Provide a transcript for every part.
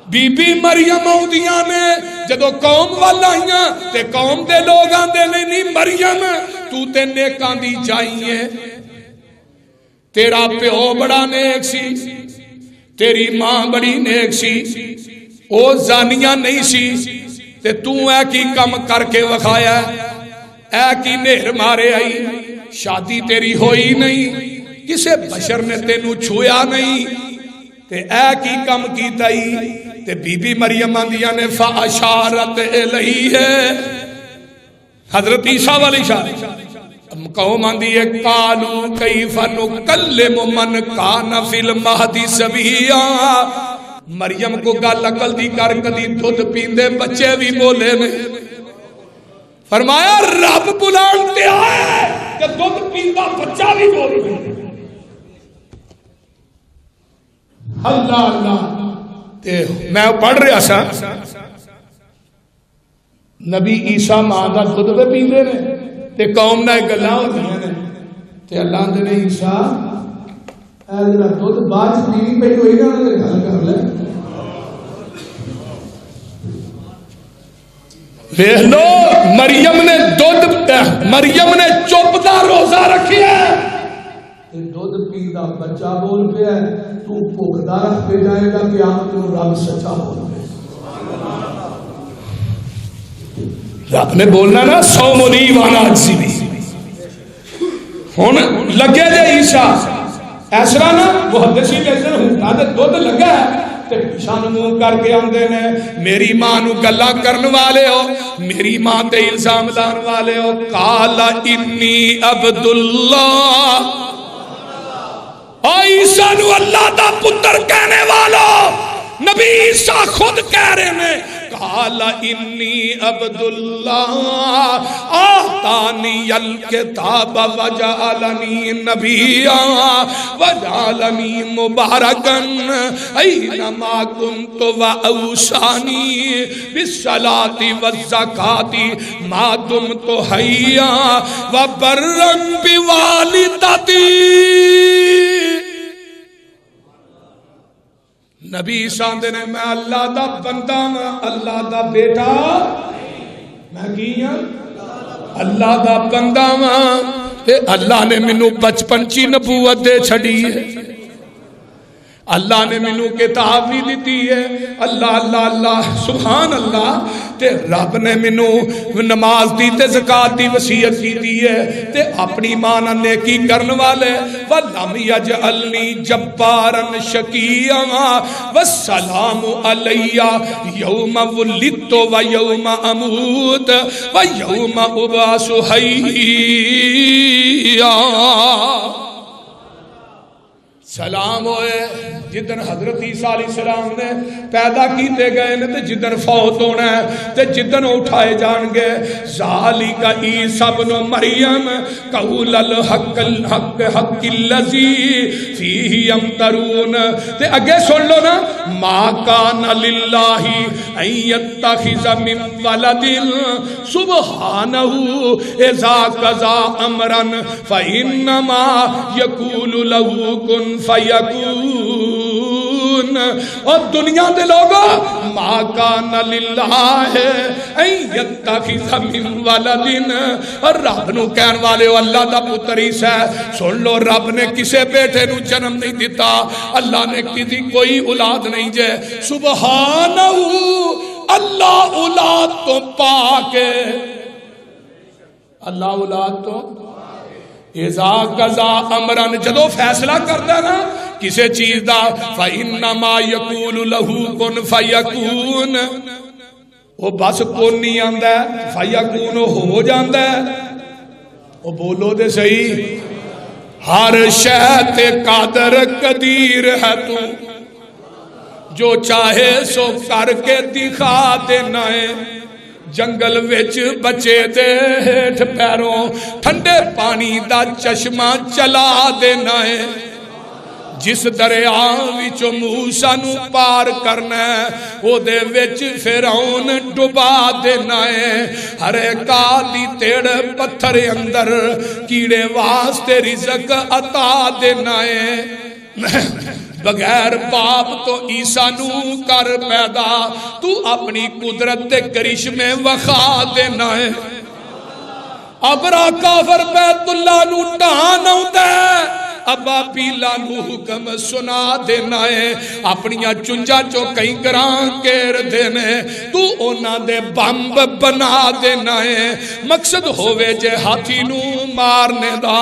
Be be مریم آؤندیاں نے جدو قوم والا آئیاں تے قوم دے لوگ آندے نہیں مریم تو تے نیکاں دی جائیے، تیرا پیو بڑا نیک سی، تیری ماں بڑی نیک سی، او زانیاں نہیں سی، تے تو اے کی کم کر کے وکھایا، اے کی نہر مارے آئی، شادی تیری ہوئی نہیں، کسے بشر نے تینوں چھویا نہیں، تے اے کی کم کیتا ہی، تے بی بی مریم آندیاں نے فاشارت الیہ، حضرت عیسیٰ والی شادی قوم آندی ہے قالوا کیف نکلم من کان فی المہد صبیا، مریم کو گل عقل دی کر کدی دودھ پیندے بچے بھی بولے نے، فرمایا رب بلان تے آئے کہ دودھ پیندا بچہ بھی بولے، اللہ اللہ تے میں پڑھ رہا سا نبی عیسیٰ ماں دا دودھ پہ پیندے نے تے قوم نہ گلاں ہوندیاں نے تے اللہ دے نے عیسیٰ اے ذرا دودھ بعد پینی پئی ہوئی نا تے گل کر لے، دیکھ لو مریم نے مریم نے چپ دا روزہ رکھیا دودھ پیندا بچہ بول پیا، تو بھوکدا رکھ کے جائے گا قیامت نوں رب سچا بول پیا، رب نے بولنا نا صوم لی وانا اجزی بھی، ہن لگے جے عیسیٰ ایسرا نا محدثین ایسر ہوتا دے دودھ لگا ہے تے پیشان منہ کر کے آندے نے میری ماں نو گلا کرن والے ہو، میری ماں تے الزام لان والے ہو، قال انی عبداللہ، عیسیٰ نو اللہ دا پتر کہنے والا نبی عیسیٰ خود کہہ رہے ہیں قال انی عبداللہ آتانی الکتاب وجعلنی نبیا وجعلنی مبارکن اینما کنت واوصانی بالصلاۃ والزکاۃ ما دمت حیا وبرا بوالدتی، نبی عیسیٰ دے نے میں اللہ دا بندہ ہاں، اللہ دا بیٹا میں کی ہاں اللہ دا بندہ ہاں، تے اللہ نے مینوں بچپن چی نبوت دے چھڑی ہے، اللہ نے مینوں کتاب بھی دیتی ہے، اللہ اللہ اللہ سبحان اللہ، تے رب نے مینوں نماز دی تے زکات دی وصیت کی ہے، تے اپنی ماں نال نیکی کرن والے ولم یجعلنی جبارا شقیا والسلام علی یوم ولدت و یوم اموت و یوم ابعث حیا، سلام ہوئے جدن حضرت عیسیٰ علیہ السلام نے پیدا کیتے گئے نے تے جدن فوت ہونا ہے تے جدن اٹھائے جان گے ذالک عیسیٰ ابن مریم قول الحق حق الذی فیہ یمترون، تے اگے سن لو نا ما کان للہ ان یتخذ من ولد سبحانہ اذا قضا امرا فانما یقول له کن فیکون، اور دنیا دے لوگوں ما کان للہ ان یتخذ من ولد، اور رب نو کہن والے ہو اللہ دا پتر عیسیٰ، سن لو رب نے کسے بیٹے نو جنم نہیں دیتا، اللہ نے کسی کوئی اولاد نہیں جے، سبحانہ اللہ اولاد تو پاک ہے، اللہ اولاد تو اذا قضا امرن جدو فیصلہ کرتا نا کسے چیز دا فإنما یقول له کن فیکون، وہ بس کون نہیں آندا فیکون ہو جاندا ہے، وہ بولو دے صحیح، ہر شے تے قادر قدیر ہے تو، جو چاہے سو کر کے دکھا دینا ہے، جنگل وچ بچے دے ہیٹھ پیروں ٹھنڈے پانی دا چشمہ چلا دینا ہے، جس دریا وچوں موسیٰ نو پار کرنا ہے او دے وچ فرعون ڈبا دینا ہے، ہر کالی تیڑ پتھر اندر کیڑے واسطے رزق عطا دینا ہے، بغیر باپ تو عیسیٰ نو کر پیدا تو اپنی قدرت تے کرشمے وخا دینا ہے ابرا کافر بیت اللہ نو ٹان آؤندا ہے ابا پیلا نو حکم سنا دینا ہے اپنیاں چنجا چو کئی گران کیر دینے تو اونا دے بمب بنا دینا ہے مقصد ہووے جے ہاتھی نو مارنے دا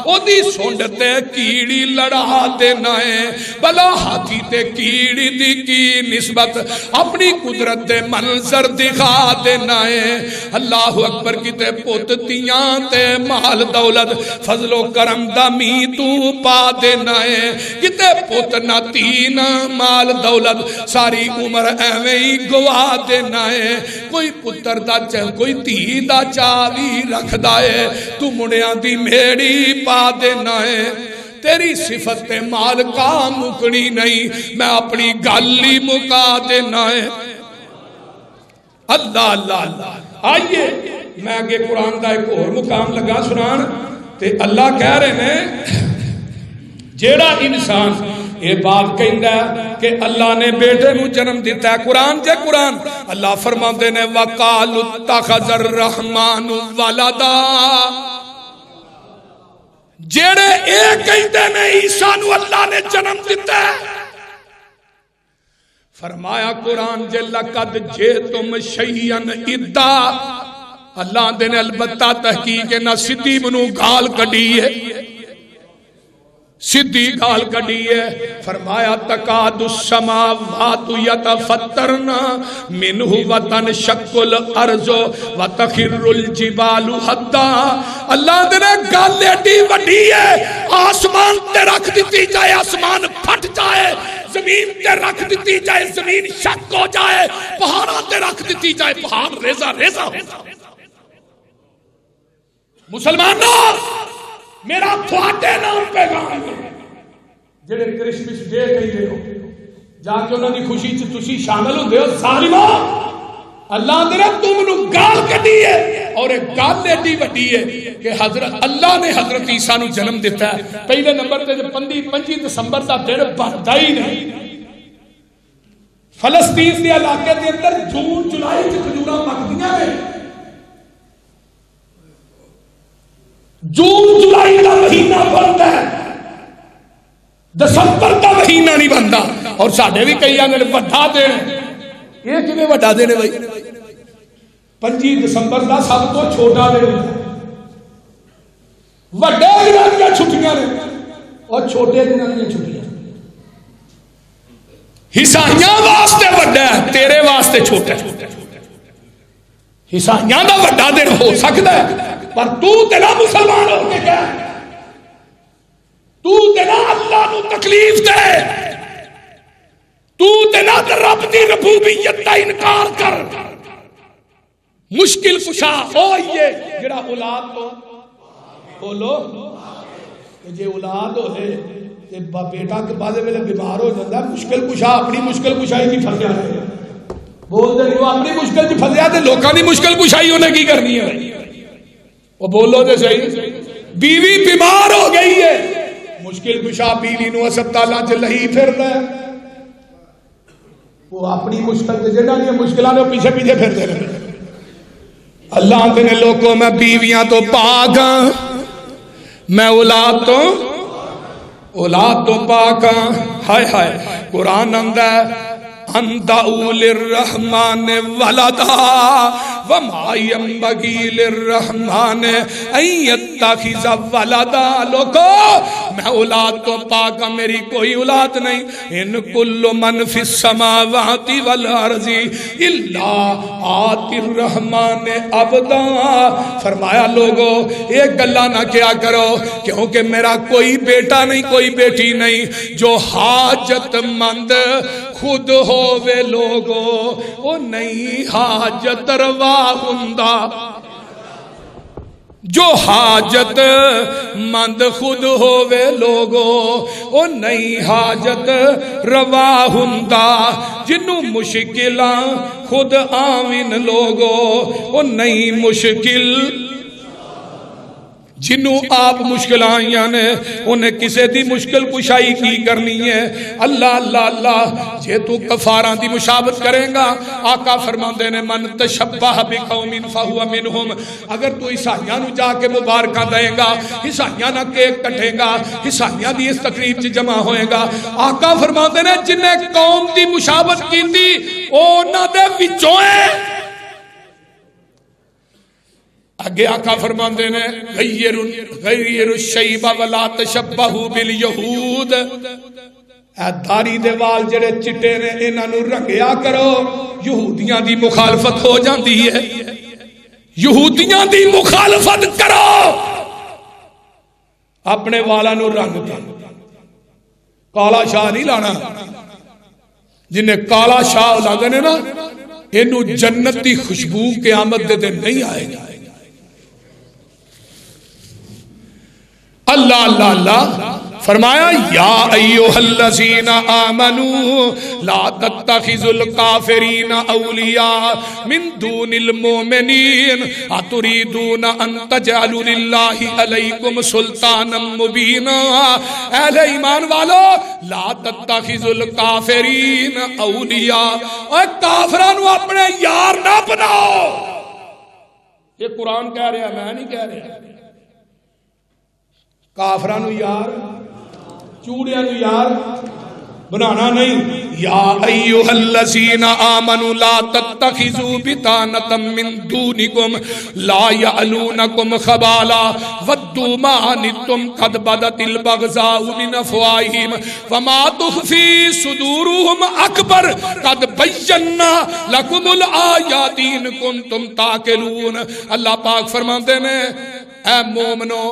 او دی سونڈتے کیڑی لڑا دینا ہے بلا ہاتھی تے کیڑی دی کی نسبت اپنی قدرت دے منظر دکھا دینا ہے اللہ اکبر کی تے پوتتیاں تے مال دولت فضل و کرم دا می تو پا دینا ہے کتے پوتنا تین مال دولت ساری عمر ایویں ہی گوا دینا ہے کوئی پتر دا چاہ کوئی تی دا چاوی رکھ دائے تو مڑیاں دی میڑی پا دینا ہے تیری صفت مال کا مکڑی نہیں میں اپنی گالی مکا دینا ہے اللہ اللہ اللہ آئیے میں آگے قرآن دا ایک اور مقام لگا سنان تے اللہ کہہ رہے ہیں جیڑا انسان یہ بات کہندا ہے کہ اللہ نے بیٹے نو جنم دیتا ہے قرآن جے قرآن اللہ فرماندے نے وَقَالُوا اتَّخَذَ الرَّحْمَنُ وَلَدًا جیڑے ایک کہندے نے عیسیٰ نو اللہ نے جنم دیتا ہے فرمایا قرآن جے لَقَدْ جِئْتُمْ شَيْئًا اِدَّا اللہ نے البتہ تحقیق نہ صدی منو گال کڈی ہے صدی گال کڈی ہے فرمایا تکاد السماوات یتفطرن منہ وتنشق الارض وتخر الجبال حدا اللہ نے گل ایڈی وڈی ہے آسمان تے رکھ دیتی جائے آسمان پھٹ جائے زمین تے رکھ دیتی جائے زمین شک ہو جائے پہاڑاں تے رکھ دیتی جائے پہاڑ ریزہ ریزہ ہو مسلمانوں میرا تھواٹے نام پیغام ہے جڑے کرسمس ڈے کہندے ہو جا کے انہاں دی خوشی چ تسی شامل ہوندے ہو ظالمو اللہ نے تم نو گال کڈی ہے اور ایک گال ایڈی وڈی ہے کہ حضرت اللہ نے حضرت عیسیٰ نو جنم دیتا ہے پہلے نمبر تے 25 دسمبر دا دن بندا ہی نہیں فلسطین دے علاقے دے اندر جون جولائی وچ کھجوراں پکدیاں نے جون جولائی کا مہینہ بنتا ہے دسمبر کا مہینہ نہیں بنتا اور ساڈے بھی کئی آنگن وڈا دن یہ کیویں وڈا دن ہے بھائی 25 دسمبر کا سب تو چھوٹا دن وڈے دنوں کی چھٹیاں نے اور چھوٹے دنوں کی چھٹیاں عیسائیاں واسطے وڈا ہے تیرے واسطے چھوٹا ہے عیسائیاں دا وڈا دن ہو سکتا ہے پر تو تیرا مسلمان ہو کے کیا تو تیرا اللہ نو تکلیف دے تو تیرا رب دی ربوبیت دا انکار کر مشکل کشا ہوئیے جڑا اولاد تو بولو جے اولاد ہوئے بیٹا کے بعد میں بیمار ہو جاتا ہے مشکل کشا اپنی مشکل کشائی کی پھنسیا ہے بول دے نہیں وہ اپنی مشکل کی پھنسیا تے لوکاں دی مشکل کشائی انہیں کی کرنی ہے وہ بولو دے صحیح بیوی بیمار ہو گئی ہے مشکل کشا بیوی نو ہسپتالاں چ لہی پھردا ہے وہ اپنی مشکل تے جڑا نہیں مشکلاں دے پیچھے پیچھے پھردے رہے اللہ تے نے لوگوں میں بیویاں تو پاک ہاں میں اولاد تو پاک ہاں ہائے ہائے قرآن آندا ہے ان دعوا للرحمن ولدا وما ينبغي للرحمن ان يتخذ ولدا لوگو میں اولاد تو پاک ہوں میری کوئی اولاد نہیں ان کل من فی السماوات والارض الا آتی الرحمن عبدا فرمایا لوگو ایک گلا نہ کیا کرو کیونکہ میرا کوئی بیٹا نہیں کوئی بیٹی نہیں جو حاجت مند خود ہووے لوگو وہ نہیں حاجت روا ہندا جو حاجت مند خود ہووے لوگو وہ نہیں حاجت روا ہندا جنوں مشکلاں خود آوین لوگو وہ نہیں مشکل جنوں آپ مشکل آئیاں نے انہیں کسے دی مشکل کشائی کی کرنی ہے. اللہ اللہ اللہ جے تو کفاراں دی مشابت کریں گا آقا فرماندے نے من تشبہ بقوم فہو منہم. اگر تو عیسائیاں نو جا کے مبارکاں دے گا عیسائیاں نہ کیک کٹے گا عیسائیاں دی اس تقریب چ جمع ہوئے گا آقا فرماندے نے جن نے قوم دی مشابت کیتی او انہاں دے وچوں ہے. آگے آقا فرماندے نے غیر الشیب ولا تشبہوا بالیہود. اے داری دے وال جڑے چٹے نے انہاں نو رنگیا کرو یہودیاں دی مخالفت ہو جاندی ہے. یہودیاں دی مخالفت کرو اپنے والا نو رنگ دے. کالا شاہ نہیں لانا جنہیں کالا شاہ لاندے نے نا اینو جنت دی خوشبو قیامت دے دن نہیں آئے گا. اللہ اللہ اللہ فرمایا یا ایوہ الذین آمنوا لا تتخذوا الکافرین اولیاء من دون المؤمنین اتریدون ان تجعلوا للہ علیکم سلطانا مبینا. اہل ایمان والو لا تتخذوا الکافرین اولیاء اور کافرانو اپنے یار نہ بناؤ. یہ قرآن کہہ رہا ہے میں نہیں کہہ رہا. کافرانو یار چوڑیاں نو یار بنانا نہیں. یا ایوہ الذین آمنوا لا تتخذوا بطانة من دونکم لا یعلونکم خبالا ودوا ما عنتم قد بدت البغضاء من افواہہم وما تخفی صدورہم اکبر قد بینا لکم الآیات ان کنتم تعقلون. اللہ پاک فرماتے نے اے مومنو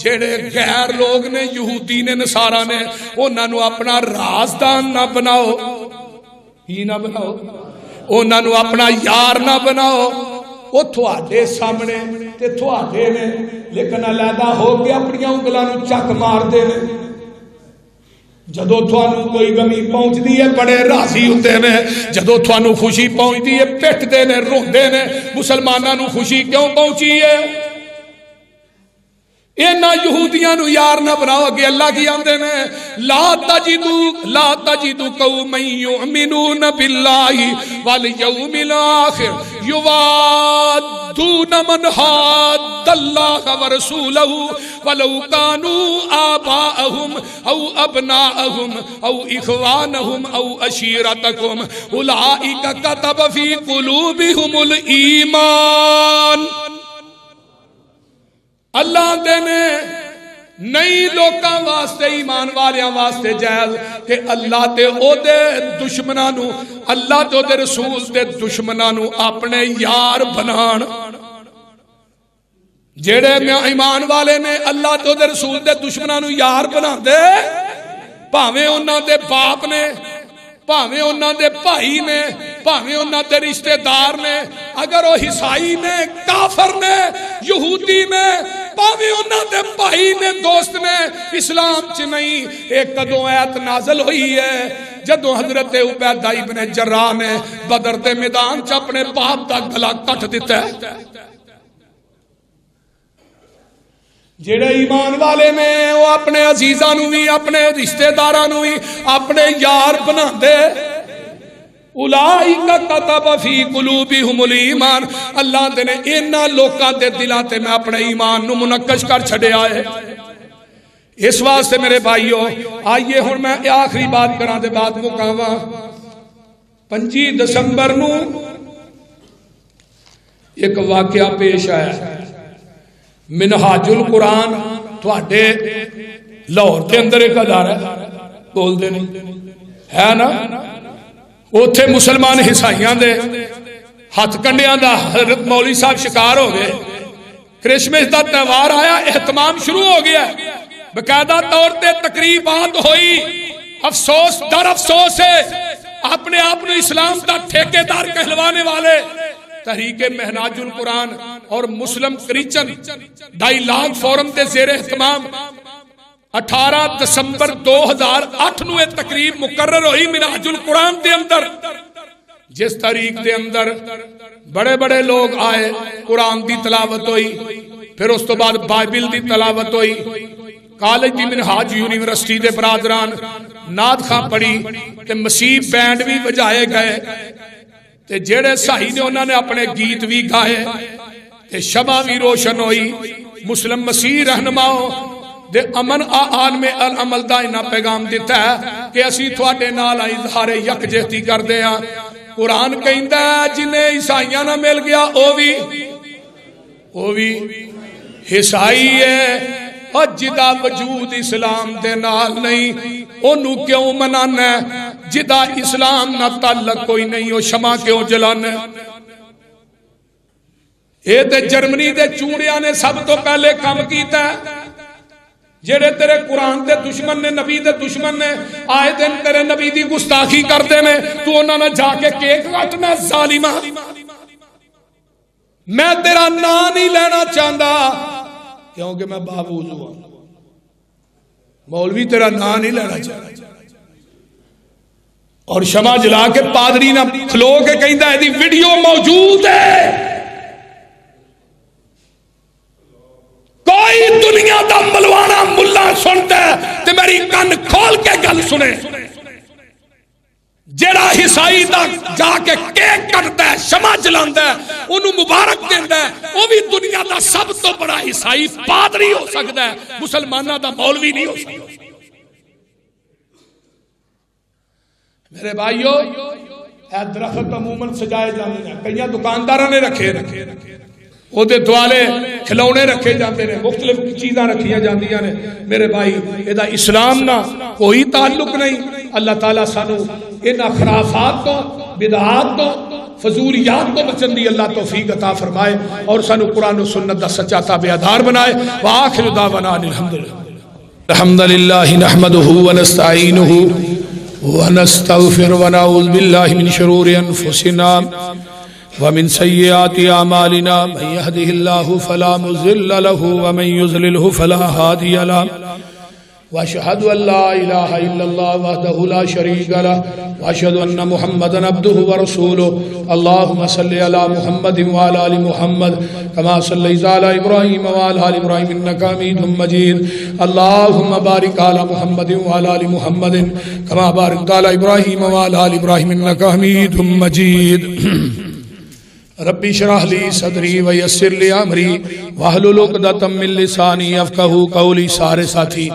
جڑے غیر لوگ نے یہودی نے نصارہ نے انہاں نو اپنا رازدان نہ بناؤ ہی نہ بناؤ انہاں نو اپنا یار نہ بناؤ. وہ تھوڑے سامنے تے تھوڑے نے لیکن علیحدہ ہو کے اپنی انگلاں نو چک مار دے نے. جدو تھانو کوئی غمی پہنچ دی ہے بڑے راضی ہوتے نے جدو تھانو خوشی پہنچ دی ہے پٹ دے نے روندے نے. مسلماناں نو خوشی کیوں پہنچی ہے؟ اینا یہودیاں نو یار نہ بناؤ. اگے اللہ کی آمدے نے لا تجدو قوما یؤمنون باللہ والیوم الاخر یوادون من حاد اللہ ورسولہ ولو کانوا آباءہم او ابناءہم او اخوانہم او عشیرتکم اولئک کتب فی قلوبہم الایمان. اللہ دے نے نئی لوکاں واسطے ایمان والیاں واسطے جائز کہ اللہ تے او دے دشمناں نو اللہ تے او دے رسول دے دشمناں نو اپنے یار بنان. جڑے میں ایمان والے نے اللہ تے او دے رسول دے دشمناں نو یار بنا دے بھاویں انہاں دے باپ نے بھاویں انہاں دے بھائی نے بھاویں انہاں دے رشتہ دار نے اگر وہ عیسائی نے کافر نے یہودی نے بھاویں انہاں دے بھائی نے دوست نے اسلام چ نہیں. ایک کدوں آیت نازل ہوئی ہے جدوں حضرت عبیدہ ابن جراح نے بدر دے میدان چ اپنے باپ دا گلا کٹ دیتا ہے. جڑے ایمان والے نے وہ اپنے عزیزاں نو بھی اپنے رشتہ داراں نو بھی اپنے یار بنا دے. اولئک کتب فی قلوبہم الایمان. اللہ دے نے انہاں لوکاں دے دلاں تے میں اپنے ایمان نو منقش کر چھڈیا ہے. اس واسطے میرے بھائیو آئیے ہن میں آخری بات کراں دے بعد مکاواں. 25 دسمبر نو ایک واقعہ پیش آیا. منہاج القرآن تھوڑے لاہور کے اندر ایک ادارہ بول دے نہیں ہے نا اوتھے مسلمان عیسائیاں دے ہاتھ کنڈیاں دا حضرت مولوی صاحب شکار ہو گئے. کرسمس دا تہوار آیا اہتمام شروع ہو گیا باقاعدہ طور تے تقریبات ہوئی. افسوس در افسوس ہے اپنے آپ نے اسلام دا ٹھیکیدار کہلوانے والے تحریک منہاج القرآن اور مسلم کرسچن ڈائیلاگ فورم دے زیر اہتمام 18 دسمبر 2008 نو ایک تقریب مقرر ہوئی منہاج القرآن دے اندر جس تاریخ دے اندر بڑے بڑے لوگ آئے قرآن دی تلاوت ہوئی پھر اس تو بعد بائبل دی تلاوت ہوئی، کالج دی منہاج یونیورسٹی دے برادران نعت خاں پڑھی تے مسیح بینڈ بھی بجائے گئے تے جڑے صحیح نے انہوں نے اپنے گیت بھی گائے تے شمع بھی روشن ہوئی۔ مسلم مسیح رہنماؤ دے امن آن میں العمل دا انہا پیغام دیتا ہے کہ اسی تھوڑے نال اظہار یکجہتی کر دے ہیں۔ قرآن کہندہ ہے جنہیں عیسائیاں نہ مل گیا وہ بھی عیسائی ہے، اور جدا وجود اسلام دے نال نہیں انہوں کیوں منانا ہے؟ جدا اسلام نہ تعلق کوئی نہیں ہو شمع کیوں جلانا ہے؟ اے تے جرمنی دے چوڑیاں نے سب تو پہلے کام کیتا ہے، جڑے تیرے قرآن دے دشمن نے، نبی دے دشمن نے، آئے دن تیرے نبی دی گستاخی کردے میں تو انہوں نے جا کے کیک کاٹنا ظالمہ۔ میں تیرا نام نہیں لینا چاہتا کیونکہ میں باوضو ہوں، مولوی تیرا نام نہیں لینا چاہتا، اور شمع جلا کے پادری نہ کھلو کے کہندا ہے دی ویڈیو موجود ہے، کوئی دنیا دا ملوانا ملا سنتا ہے تے میری کن کھول کے گل سنے، جیڑا عیسائی دا جا کے کیک کٹتا ہے، شمع جلاندا ہے، انہوں مبارک دیندا ہے، وہ بھی دنیا دا سب تو بڑا عیسائی پادری ہو سکتا ہے، مسلمانہ دا مولوی نہیں ہو سکتا۔ میرے بھائیو اے درخت عموماً سجائے جانے ہیں، کئیاں دکاندارہ نے رکھے وہ دے دوالے کھلونے رکھے جاندے ہیں، مختلف چیزاں رکھیاں جاندیاں نے۔ میرے بھائی یہ دا اسلام نہ کوئی تعلق نہیں۔ اللہ تعالیٰ سانو انہاں خرافات تو، بدعات تو، فضولیات تو بچن دی اللہ توفیق عطا فرمائے اور سانو قرآن و سنت دا سچا تابعدار بنائے۔ وآخر دعوانا الحمدللہ نحمدہ ونستعینہ ونستغفر ونعوذ باللہ من شرور انفسنا ومن سیئات اعمالنا من يهده الله فلا مضل له ومن يضلل فلا هادي له واشهد ان لا اله الا الله وحده لا شريك له واشهد ان محمدا عبده ورسوله اللهم صل على محمد وعلى ال محمد كما صليت على ابراهيم وعلى ال ابراهيم انك حميد مجيد اللهم بارك على محمد وعلى ال محمد كما باركت على ابراهيم وعلى ال ابراهيم انك حميد مجيد ربی شرح لی صدری ویسر لی امری واحلل عقدۃ من لسانی یفقہوا قولی۔ سارے ساتھی